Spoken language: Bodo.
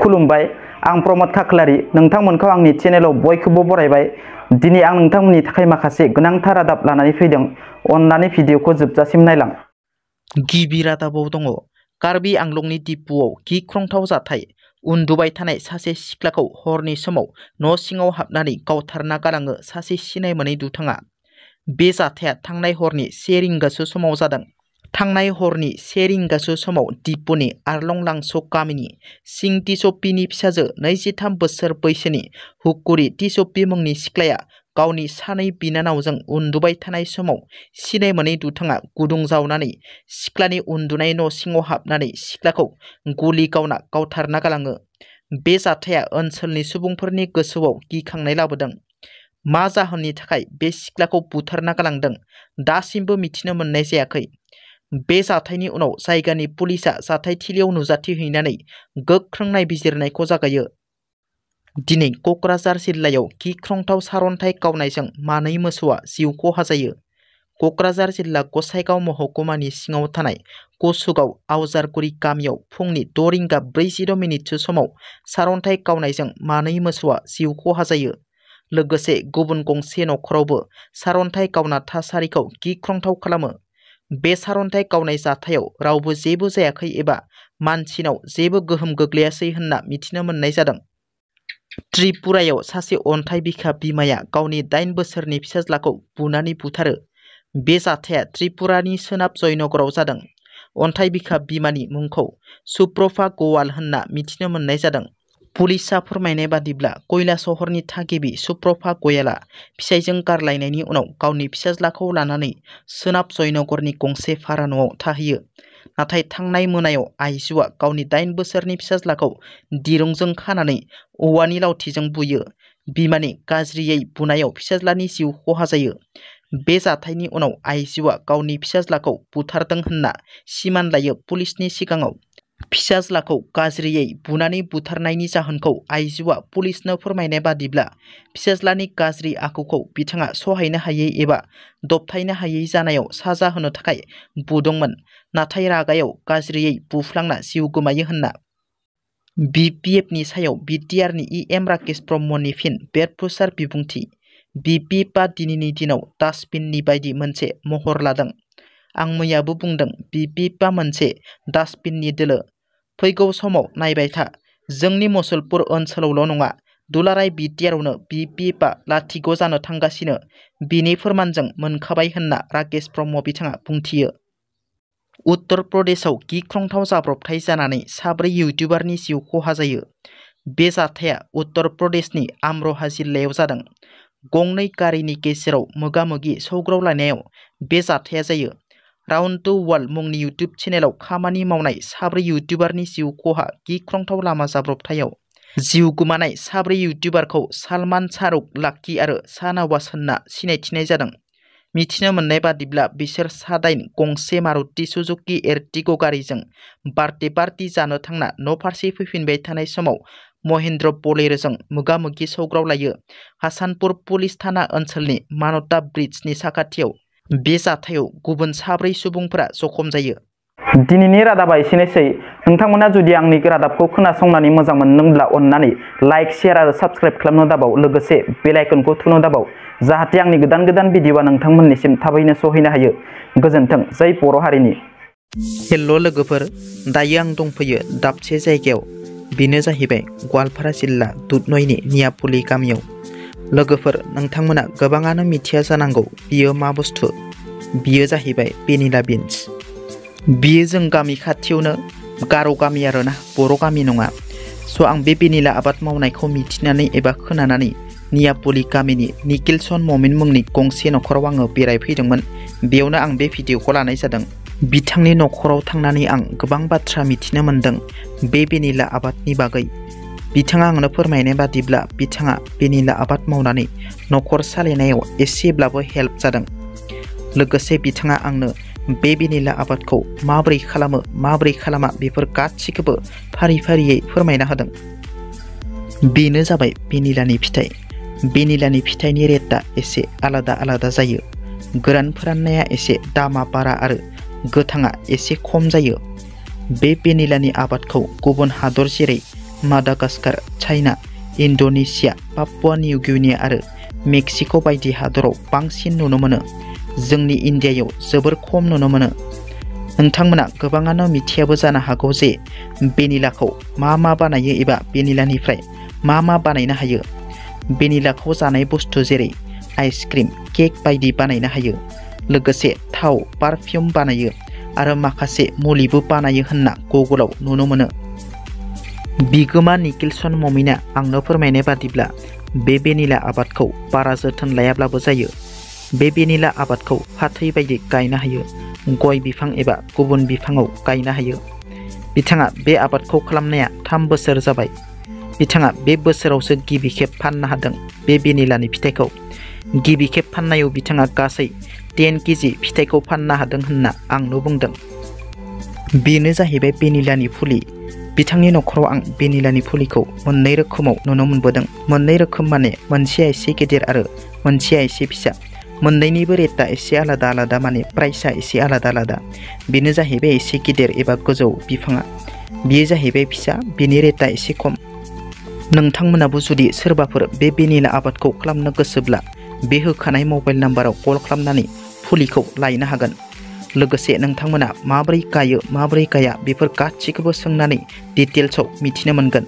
खुलुमबाय आं प्रमोद खाख्लारि नोंथांमोनखौ आंनि चेनेलाव बयखौबो बरायबाय। दिनै आं नोंथांमोननि थाखाय माखासे गोनांथार रादाब लानानै फैदों। अन्नानै भिडिअखौ जोबजासिम नायलां। गिबि रादाबाव दङ कार्बि आंलंनि दिपुआव गिख्रंथाव जाथाय। उन्दुबाय थानाय सासे सिख्लाखौ हरनि समाव न' सिङाव हाबनानै गावथारना गालाङो सासे सिनाय मोनै दुथाङा। बे जाथाया थांनाय हरनि 1 रिंगासो समाव जादों। थांनाय हरनि 1 रिंगासो समाव दिपुनि आरलंलांसक गामिनि सिं टिसप्पिनि फिसाजो 23 बोसोर बैसोनि हुकुरि टिसप्पि मुंनि सिख्लाया गावनि सानै बिनानावजों उन्दुबाय थानाय समाव सिनाय मोनै दुथाङा गुदुं जावनानै सिख्लानि उन्दुनाय न' सिङाव हाबनानै सिख्लाखौ गुलि गावना गावथारना गालाङो। बे जाथाया ओनसोलनि सुबुंफोरनि गोसोआव गिखांनाय लाबोदों। मा जाहोननि थाखाय बे सिख्लाखौ बुथारना गालांदों दासिमबो मिथिनो मोननाय जायाखै। बे जाथायनि उनाव जायगानि पुलिसआ जाथायथिलियाव नुजाथिहैनानै गोख्रों नायबिजिरनायखौ जागायो। दिनै क'क्राझार जिल्लायाव गिख्रंथाव सारन्थाइ गावनायजों मानै मोसौआ जिउ खहा जायो। क'क्राझार जिल्ला गसाइगाव महकुमानि सिङाव थानाय कसुगाव आवजारगुरि गामियाव फुंनि 6 रिंगा 46 मिनिटसो समाव सारन्थाइ गावनायजों मानै मोसौआ जिउ खहा जायो। लोगोसे गुबुन गंसे न'खरावबो सारन्थाइ गावना थासारिखौ गिख्रंथाव खालामो। बे सारन्थाइ गावनाय जाथायाव रावबो जेबो जायाखै एबा मानसिनाव जेबो गोहोम गोग्लैयासै होनना मिथिनो मोननाय जादों। त्रिपुरायाव सासे अन्थाइ बिखा बिमाया गावनि 8 बोसोरनि फिसाज्लाखौ बुनानै बुथारो। बे जाथाया त्रिपुरानि सोनाब जयनगराव जादों। अन्थाइ बिखा बिमानि मुंखौ सुप्रभा गवाल होनना मिथिनो मोननाय जादों। पुलिसआ फोरमायनाय बादिब्ला कैलासहरनि थागिबि सुप्रभा गयालआ फिसाइजों गारलायनायनि उनाव गावनि फिसाज्लाखौ लानानै सोनाब जयनगरनि गंसे भारा न'आव थाहैयो। नाथाय थांनाय मोनायाव आइजोआ गावनि 8 बोसोरनि फिसाज्लाखौ दिरुंजों खानानै औवानि लावथिजों बुयो। बिमानि गाज्रियै बुनायाव फिसाज्लानि जिउ खहा जायो। बे जाथायनि उनाव आइजोआ गावनि फिसाज्लाखौ बुथारदों होनना सिमान लायो पुलिसनि सिगाङाव। फिसाज्लाखौ गाज्रियै बुनानै बुथारनायनि जाहोनखौ आइजोआ पुलिसनो फोरमायनाय बादिब्ला फिसाज्लानि गाज्रि आखुखौ बिथाङा सहायनो हायै एबा दबथायनो हायै जानायाव साजा होनो थाखाय बुदोंमोन, नाथाय रागायाव गाज्रियै बुफ्लांना जिउ गोमायो होनना। BPFनि सायाव बिटिआरनि EM राकेश ब्रह्मनि फिन बेरफ्रुसार बिबुंथि। BPFआ दिनैनि दिनाव डास्टबिननि बायदि मोनसे महर लादों। आं मैयाबो बुंदों BPFआ मोनसे डास्टबिननि दोलो। फैगौ समाव नायबाय था, जोंनि मुसलपुर ओनसोलावल' नङा दुलाराय बिटिआरआवनो BPFआ लाथिख' जानो थांगासिनो बिनि फोरमानजों मोनखाबाय होनना राकेश ब्रह्म बिथाङा बुंथियो। उत्तर प्रदेशआव गिख्रंथाव जाब्रबथाय जानानै 4 इउटिउबारनि जिउ खहा जायो। बे जाथाया उत्तर प्रदेशनि आमरहा जिल्लायाव जादों। गंनै गारिनि गेजेराव मोगा-मोगि सौग्रावलायनायाव बे जाथाया जायो। राउन्ड टू वर्ल्ड मुंनि इउटिउब चेनेलाव खामानि मावनाय 4 इउटिउबारनि जिउ खहा गिख्रंथाव लामा जाब्रबथायाव। जिउ गोमानाय 4 इउटिउबारखौ सालमान, शाहरुख, लाक्की आरो शाहनवाज होनना सिनायथिनाय जादों। मिथिनो मोननाय बादिब्ला बिसोर सा-8 गंसे मारुति सुजुकी एर्टिगा गारिजों बार्थडे पार्टी जानो थांना न' फारसे फैफिनबाय थानाय समाव महिन्द्र बलेर'जों मोगा-मोगि सौग्रावलायो। हासानपुर पुलिस थाना ओनसोलनि मानता ब्रिजनि साखाथियाव। बे जाथायाव गुबुन 4 सुबुंफोरा जखम जायो। दिनैनि रादाबा एसेनोसै। नोंथांमोना जुदि आंनि रादाबखौ खोनासंनानै मोजां मोनदोंब्ला अन्नानै लाइक, शेयार आरो साबस्क्राइब खालामनो दाबाव। लोगोसे बेल आइकनखौ थुनो दाबाव, जाहाथे आंनि गोदान भिडिअआ नोंथांमोननिसिम थाबैनो सहैनो हायो। गोजोन्थों। जय बर' हारिनि। हेल' लोगोफोर, दायो आं दंफैयो दाबसे जायगायाव। बेनो जाहैबाय गवालपारा जिल्ला दुधनयनि नियापुलि गामियाव। लोगोफोर, नोंथांमोना गोबाङानो मिथिया जानांगौ बियो मा बुस्थु। बियो जाहैबाय भेनिला बिन्स। बियो जों गामि खाथियावनो गार' गामि आरोना, बर' गामि नङा। स' आं बे भेनिला आबाद मावनायखौ मिथिनानै एबा खोनानानै नियापुलि गामिनि निखिलसन ममिन मुंनि गंसे न'खराव आङो बेरायफैदोंमोन। बेयावनो आं बे भिडिअखौ लानाय जादों। बिथांनि न'खराव थांनानै आं गोबां बाथ्रा मिथिनो मोन्दों बे भेनिला आबादनि बागै। बिथाङा आंनो फोरमायनाय बादिब्ला बिथाङा भेनिला आबाद मावनानै न'खर सालायनायाव एसेब्लाबो हेल्प जादों। लोगोसे बिथाङा आंनो बे भेनिला आबादखौ माबोरै खालामो माबोरै खालामा बेफोर गासिखौबो फारि फारियै फोरमायना होदों। बेनो जाबाय भेनिलानि फिथाइ। भेनिलानि फिथाइनि रेटआ एसे आलादा आलादा जायो। गोरान फोराननाया एसे दामा बारा आरो गोथाङा एसे खम जायो। बे भेनिलानि आबादखौ गुबुन हादर जेरै Madagascar, China, Indonesia, Papua New Guinea आरो मेक्सिक' बायदि हादराव बांसिन नुनो मोनो। जोंनि इन्डियायाव जोबोर खम नुनो मोनो। नोंथांमोना गोबाङानो मिथियाबो जानो हागौ जे भेनिलाखौ मा बानायो एबा भेनिलानिफ्राय मा बानायनो हायो। भेनिलाखौ जानाय बुस्थु जेरै आइसक्रिम, केक बायदि बानायनो हायो। लोगोसे थाव, पारफिउम बानायो आरो माखासे मुलिबो बानायो होनना गुगोलाव नुनो मोनो। बिगोमा निकिलसन ममिना आंनो फोरमायनाय बादिब्ला बे भेनिला आबादखौ बारा जोथोन लायाब्लाबो जायो। बे भेनिला आबादखौ फाथै बायदि गायनो हायो, गय बिफां एबा गुबुन बिफाङाव गायनो हायो। बिथाङा बे आबादखौ खालामनाया 3 बोसोर जाबाय। बिथाङा बे बोसोरावसो गिबि खेब फाननो हादों बे भेनिलानि फिथाइखौ। गिबि खेब फाननायाव बिथाङा गासै 10 केजि फिथाइखौ फाननो हादों होनना आंनो बुंदों। बेनो जाहैबाय भेनिलानि फुलि। बिथांनि नखराव आं भेनिलानि फुलिखौ मोननै रोखोमाव नुनो मोनबोदों। मोननै रोखोम माने मोनसेया एसे गेदेर आरो मोनसेया एसे फिसा। मोननैनिबो रेटआ एसे आलादा आलादा, माने प्राइसआ एसे आलादा आलादा। बेनो जाहैबाय एसे गिदिर एबा गोजौ बिफाङा। बेयो जाहैबाय फिसा, बेनि रेटआ एसे खम। नोंथांमोनाबो जुदि सोरबाफोर बे भेनिला आबादखौ खालामनो गोसोब्ला बे होखानाय मबाइल नाम्बाराव कल खालामनानै फुलिखौ लायनो हागोन। लोगोसे नोंथांमोना माबोरै गायो माबोरै गाया बेफोर गासिखौबो सोंनानै डिटेल्सआव मिथिनो मोनगोन।